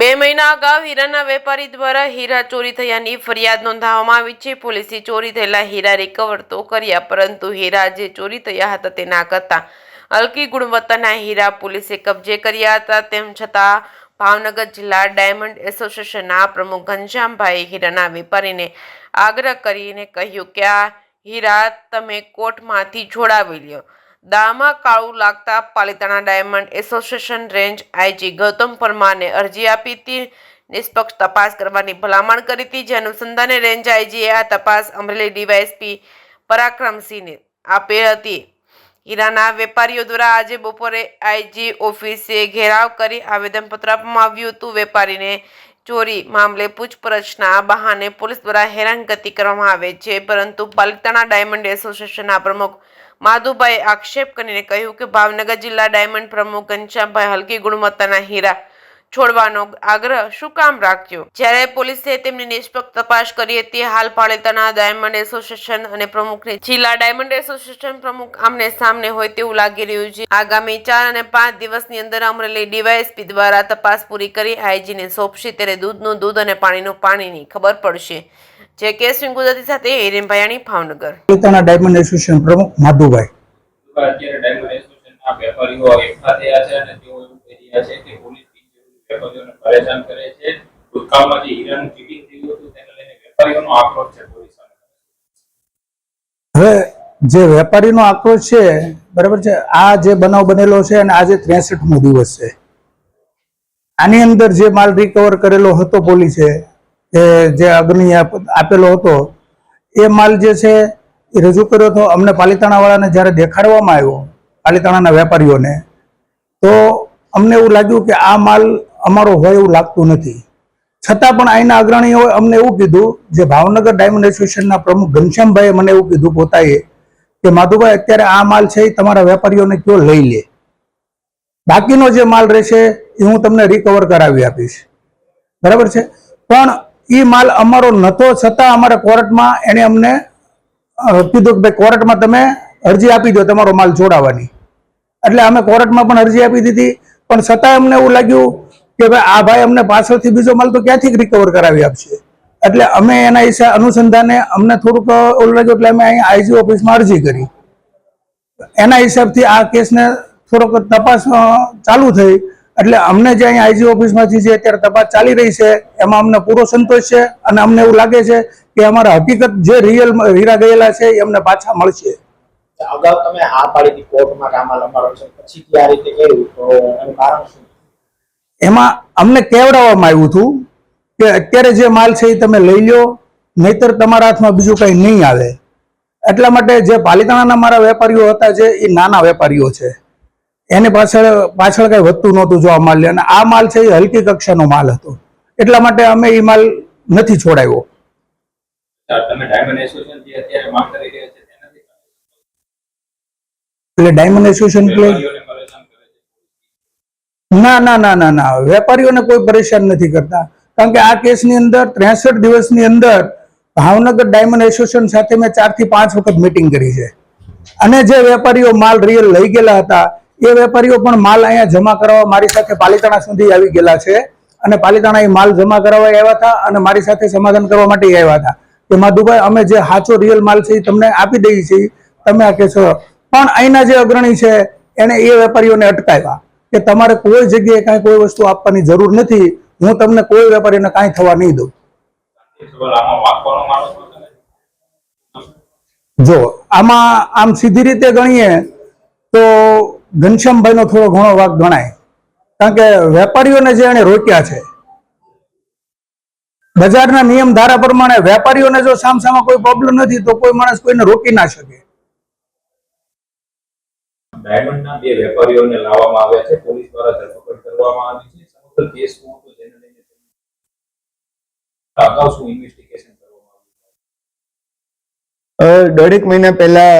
2 મહિના અગાઉ હીરાના વેપારી દ્વારા હીરા ચોરી થયાની ફરિયાદ નોંધાવવામાં આવી છે. પોલીસે ચોરી થયેલા હીરા રિકવર તો કર્યા, પરંતુ હીરા જે ચોરી થયા હતા તેના કરતાં હલકી ગુણવત્તાના હીરા પોલીસે કબજે કર્યા હતા. તેમ છતાં ભાવનગર જિલ્લા ડાયમંડ એસોસિએશનના પ્રમુખ ઘનશ્યામભાઈએ હીરાના વેપારીને આગ્રહ કરીને કહ્યું કે આ હીરા તમે કોર્ટમાંથી છોડાવી લ્યો. દામાં કાળું લાગતા Palitana diamond association range IG Gautam પરમારને અરજી આપી હતી. નિષ્પક્ષ તપાસ કરવાની ભલામણ કરી હતી, જે અનુસંધાને રેન્જ આઈજીએ આ તપાસ અમરેલી ડીવાયએસપી પરાક્રમસિંહને આપી હતી. હીરાના વેપારીઓ દ્વારા આજે બપોરે આઈજી ઓફિસે ઘેરાવ કરી આવેદનપત્ર આપવામાં આવ્યું હતું. વેપારીને ચોરી મામલે પૂછપરછના બહાને પોલીસ દ્વારા હેરાનગતિ કરવામાં આવે છે, પરંતુ પાલિતાણા ડાયમંડ એસોસિએશનના પ્રમુખ માધુભાઈ આક્ષેપ કરીને કહ્યું કે ભાવનગર જિલ્લા ડાયમંડ પ્રમુખ ઘનશ્યામભાઈ હલકી ગુણવત્તાના હીરા છોડવાનો આગ્રહ શું કામ રાખ્યો, જ્યારે પોલીસે તેમની નિષ્પક્ષ તપાસ કરી હતી. હાલ પાલિતાણા ડાયમંડ એસોસિએશન અને પ્રમુખની જિલ્લા ડાયમંડ એસોસિએશન પ્રમુખ આમને સામને હોય તેવું લાગી રહ્યું છે. આગામી 4 અને 5 દિવસની અંદર અમરેલી ડીવાયએસપી દ્વારા તપાસ પૂરી કરી આઈજીને સોંપશે, ત્યારે દૂધનું દૂધ અને પાણીનું પાણીની ખબર પડશે. જે કેસ ગુજરાતી સાથે હિરેન ભાયાણી, ભાવનગર. પાલિતાણા ડાયમંડ એસોસિએશન પ્રમુખ માધુભાઈ. અત્યારે ડાયમંડ એસોસિએશનના વેપારીઓ એકઠા થયા છે અને તેઓ એવું કહી રહ્યા છે કે પોલીસ વેપારીઓને પરેશાન કરે છે. ભૂતકાળમાં જે હીરાનું ચીટિંગ થયું હતું તેને લઈને વેપારીઓનો આક્રોશ છે પોલીસ સામે. હવે જે વેપારીનો આક્રોશ છે, બરાબર છે, આ જે બનાવ બનેલો છે અને આજે 63મો દિવસ છે. આની અંદર જે માલ રિકવર કરેલો હતો પોલીસે, જે અગ્નિ આપેલો હતો, એ માલ જે છે એ રજૂ કર્યો હતો. અમને પાલિતાણા વાળાને જ્યારે દેખાડવામાં આવ્યો, પાલિતાણાના વેપારીઓને, તો અમને એવું લાગ્યું કે આ માલ અમારો હોય એવું લાગતું નથી. છતાં પણ અહીંના અગ્રણીઓએ અમને એવું કીધું, જે ભાવનગર ડાયમંડ એસોસિએશનના પ્રમુખ ઘનશ્યામભાઈએ મને એવું કીધું પોતાએ કે માધુભાઈ, અત્યારે આ માલ છે એ તમારા વેપારીઓને કયો લઈ લે, બાકીનો જે માલ રહેશે એ હું તમને રિકવર કરાવી આપીશ. બરાબર છે, પણ એ માલ અમારો નહોતો, છતાં અમારા કોર્ટમાં એને અમને કીધું કે ભાઈ કોર્ટમાં તમે અરજી આપી દો તમારો માલ છોડાવવાની. એટલે અમે કોર્ટમાં પણ અરજી આપી દીધી, પણ છતાં અમને એવું લાગ્યું કે ભાઈ આ ભાઈ અમને પાછળથી બીજો માલ તો ક્યાંથી રિકવર કરાવી આપશે. એટલે અમે એના અનુસંધાને અમને થોડુંક એવું લાગ્યું, એટલે અમે અહીંયા આઈજી ઓફિસમાં અરજી કરી. એના હિસાબથી આ કેસને થોડોક તપાસ ચાલુ થઈ. એટલે અમને જે અહીંયા આઈજી ઓફિસમાંથી જે અત્યારે તપાસ ચાલી રહી છે એમાં અમને પૂરો સંતોષ છે અને અમને એવું લાગે છે કે અમારા હકીકત જે રિયલ હીરા ગયેલા છે એ અમને પાછા મળશે. અગાઉ તમે આ પાડીથી કોર્ટમાં કામ લંબાડો છો, પછી આ રીતે કર્યું તો એનું કારણ શું? એમાં અમને કહેવડાવવામાં આવ્યું હતું કે અત્યારે જે માલ છે એ તમે લઈ લો, નહીતર તમારા હાથમાં બીજું કંઈ નહીં આવે. એટલા માટે જે પાલિતાણાના મારા વેપારીઓ હતા, જે એ નાના વેપારીઓ છે, એની પાછળ કઈ વધતું નહોતું જોવા માલ લે, અને આ માલ છે એ હલકી કક્ષાનો માલ હતો. એટલા માટે અમે એ માલ નથી છોડાવ્યો. તમે ડાયમંડ એસોસિએશન જે અત્યારે માંગ કરી રહ્યા છે તેનાથી એટલે ડાયમંડ એસોસિએશન વેપારીઓને પરેશાન કરે છે? ના ના ના ના ના, વેપારીઓને કોઈ પરેશાન નથી કરતા. કારણ કે આ કેસની અંદર 63 દિવસની અંદર ભાવનગર ડાયમંડ એસોસિએશન સાથે મેં 4 થી 5 વખત મીટિંગ કરી છે. અને જે વેપારીઓ માલ રિયલ લઈ ગયેલા હતા એ વેપારીઓ પણ માલ અહીંયા જમા કરાવવા મારી સાથે પાલિતાણા સુધી આવી ગયેલા છે. અને પાલિતાણા એ માલ જમા કરાવવા આવ્યા હતા અને મારી સાથે સમાધાન કરવા માટે આવ્યા હતા કે માધુભાઈ, અમે જે સાચો રિયલ માલ છે એ તમને આપી દઈએ છીએ, તમે આ કહેશો. પણ અહીંના જે અગ્રણી છે એને એ વેપારીઓને અટકાવ્યા કે તમારે કોઈ જગ્યાએ કાંઈ કોઈ વસ્તુ આપવાની જરૂર નથી, હું તમને કોઈ વેપારીને કાંઈ થવા નહીં દઉં. જો આમાં આમ સીધી રીતે ગણીએ તો ઘનશ્યામભાઈનો થોડો ઘણો વાંક ગણાય. કારણ કે વેપારીઓને જે એને રોક્યા છે, બજારના નિયમ ધારા પ્રમાણે વેપારીઓને જો સામસામા કોઈ પ્રોબ્લેમ નથી તો કોઈ માણસ કોઈને રોકી ના શકે. ડાયમંડના 2 વેપારીઓને લાવવામાં આવ્યા છે, પોલીસ દ્વારા ધરપકડ કરવામાં આવી છે. સમગ્ર કેસ શું હતો જેને લઈને અગાઉ શું ઇન્વેસ્ટિગેશન કરવામાં આવ્યું? 1.5 મહિના પહેલા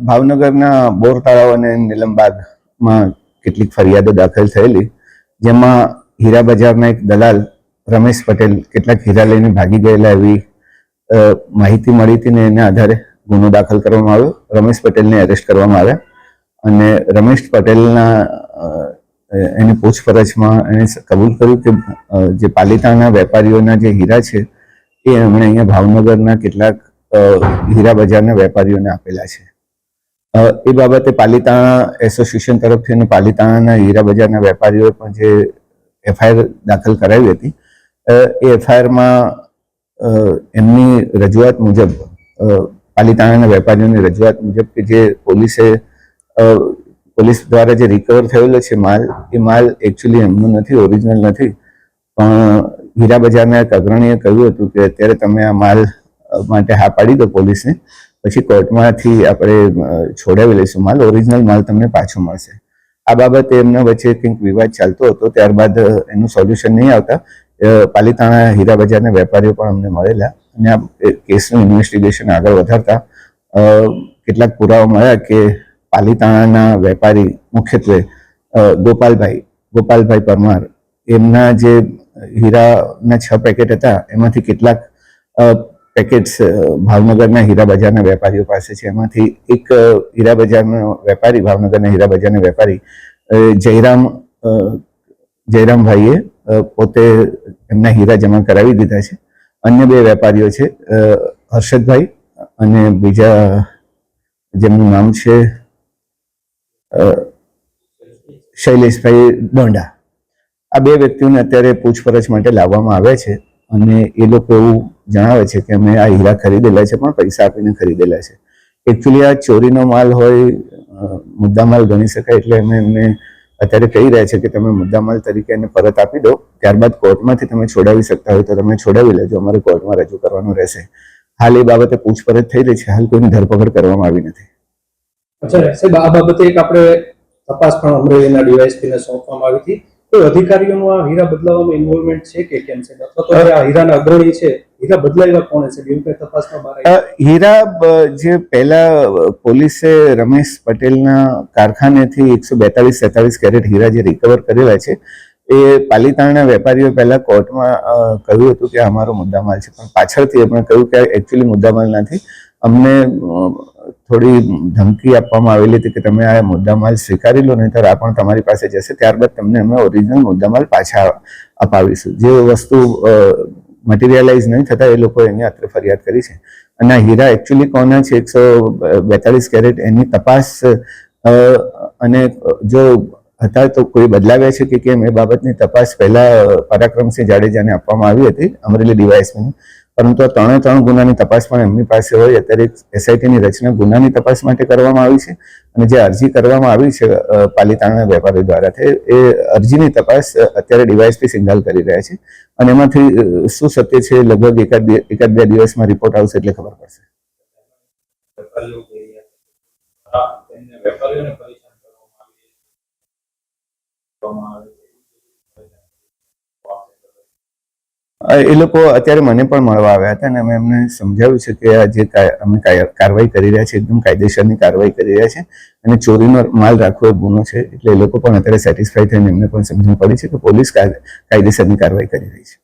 ભાવનગરના બોર તળાવ અને નીલમબાગમાં કેટલીક ફરિયાદો દાખલ થયેલી, જેમાં હીરા બજારના એક દલાલ રમેશ પટેલ કેટલાક હીરા લઈને ભાગી ગયેલા એવી માહિતી મળી હતી ને એના આધારે ગુનો દાખલ કરવામાં આવ્યો. રમેશ પટેલને એરેસ્ટ કરવામાં આવ્યા અને રમેશ પટેલના એની પૂછપરછમાં એણે કબૂલ કર્યું કે જે પાલિતાણા વેપારીઓના જે હીરા છે એ એમણે અહીંયા ભાવનગરના કેટલાક હીરા બજારના વેપારીઓને આપેલા છે. એ બાબતે પાલિતાણા એસોસિએશન તરફથી અને પાલિતાણાના હીરા બજારના વેપારીઓએ પણ જે એફઆઈઆર દાખલ કરાવી હતી એ એફઆઈઆરમાં એમની રજૂઆત મુજબ પાલિતાણાના વેપારીઓની રજૂઆત મુજબ કે જે પોલીસ દ્વારા જે રિકવર થયેલો છે માલ, એ માલ એકચ્યુઅલી એમનો નથી, ઓરિજિનલ નથી, પણ હીરા બજારના એક અગ્રણીએ કહ્યું હતું કે અત્યારે તમે આ માલ માટે હા પાડી દો પોલીસને, પછી કોર્ટમાંથી આપણે છોડાવી લઈશું માલ, ઓરિજિનલ માલ તમને પાછો મળશે. આ બાબતે એમના વચ્ચે કંઈક વિવાદ ચાલતો હતો. ત્યારબાદ એનું સોલ્યુશન નહીં આવતા પાલિતાણા હીરા બજારના વેપારીઓ પણ અમને મળેલા અને આ કેસનું ઇન્વેસ્ટિગેશન આગળ વધારતા કેટલાક પુરાવા મળ્યા કે પાલિતાણાના વેપારી મુખ્યત્વે ગોપાલભાઈ પરમાર, એમના જે હીરાના 6 પેકેટ હતા એમાંથી કેટલાક પેકેટ્સ ભાવનગરના હીરા બજારના વેપારીઓ પાસે છે. એમાંથી એક હીરા બજારનો વેપારી, ભાવનગરના હીરા બજારના વેપારી જયરામભાઈએ પોતે એમના હીરા જમા કરાવી દીધા છે. અન્ય 2 વેપારીઓ છે હર્ષદભાઈ અને બીજા જેમનું નામ છે શૈલેષભાઈ ડોંડા. આ 2 વ્યક્તિઓને અત્યારે પૂછપરછ માટે લાવવામાં આવ્યા છે અને એ લોકો એવું જણાવે છે કે અમે આ હીરા ખરીદેલા છે પણ પૈસા આપીને ખરીદેલા છે. એકચ્યુઅલી આ ચોરીનો માલ હોય, મુદ્દામાલ ગણી શકાય, એટલે અમે એમને અત્યારે કહી રહ્યા છે કે તમે મુદ્દામાલ તરીકે એને પરત આપી દો, ત્યારબાદ કોર્ટમાંથી તમે છોડાવી શકતા હોય તો તમે છોડાવી લેજો, અમારે કોર્ટમાં રજૂ કરવાનું રહેશે. હાલ એ બાબતે પૂછપરછ થઈ રહી છે, હાલ કોઈની ધરપકડ કરવામાં આવી નથી. અચ્છા સાહેબ, આ બાબતે એક આપણે તપાસ પણ અમરેલીના ડીવાયએસપીને સોંપવામાં આવી હતી. કોઈ અધિકારીઓનું આ હીરા બદલાવવામાં ઇન્વોલ્વમેન્ટ છે કે કેમ છે, અથવા તો આ હીરાના અગ્રણી છે, હીરા બદલાવ્યા કોણે છે, એવું કંઈ તપાસમાં બહાર આવ્યું? હીરા જે પહેલા પોલીસે રમેશ પટેલના કારખાનેથી 142-47 કેરેટ હીરા જે રિકવર કરેલા છે એ પાલિતાણાના વેપારીઓ પહેલા કોર્ટમાં કહ્યું હતું કે અમારો મુદ્દામાલ છે, પણ પાછળથી એમણે કહ્યું કે એકચ્યુઅલી મુદ્દામાલ નથી, અમને થોડી ધમકી આપવામાં આવેલી હતી કે તમે આ મુદ્દામાલ સ્વીકારી લો, નહીંતર આ પણ તમારી પાસે જશે, ત્યારબાદ તમને અમે ઓરિજિનલ મુદ્દામાલ પાછા અપાવીશું. જે વસ્તુ મટીરિયલાઇઝ નહીં થતા એ લોકો એની અત્રે ફરિયાદ કરી છે. અને આ હીરા એકચ્યુઅલી કોના છે 142 કેરેટ એની તપાસ અને જો હતા તો કોઈ બદલાવ્યા છે કે કેમ એ બાબતની તપાસ પહેલા પરાક્રમસિંહ જાડેજાને આપવામાં આવી હતી અમરેલી ડીવાયએસપીની, પરંતુ આ 3 ગુનાની તપાસ પણ એમની પાસે હોય. અત્યારે એસઆઈટીની રચના ગુનાની તપાસ માટે કરવામાં આવી છે અને જે અરજી કરવામાં આવી છે પાલિતાણા વેપારીઓ દ્વારા એ અરજીની તપાસ અત્યારે ડીવાયએસપી સિંઘાલ કરી રહ્યા છે અને એમાંથી શું સત્ય છે લગભગ એકાદ બે દિવસમાં રિપોર્ટ આવશે એટલે ખબર પડશે. વેપારીઓને પરેશાન કરવામાં આવે એ લોકો અત્યારે મને પણ મળવા આવ્યા હતા અને અમે એમને સમજાવ્યું છે કે આ જે અમે કાર્યવાહી કરી રહ્યા છીએ એકદમ કાયદેસરની કાર્યવાહી કરી રહ્યા છે અને ચોરીનો માલ રાખવો એક ગુનો છે, એટલે એ લોકો પણ અત્યારે સેટિસ્ફાઈ થઈને એમને પણ સમજણ પડી છે કે પોલીસ કાયદેસરની કાર્યવાહી કરી રહી છે.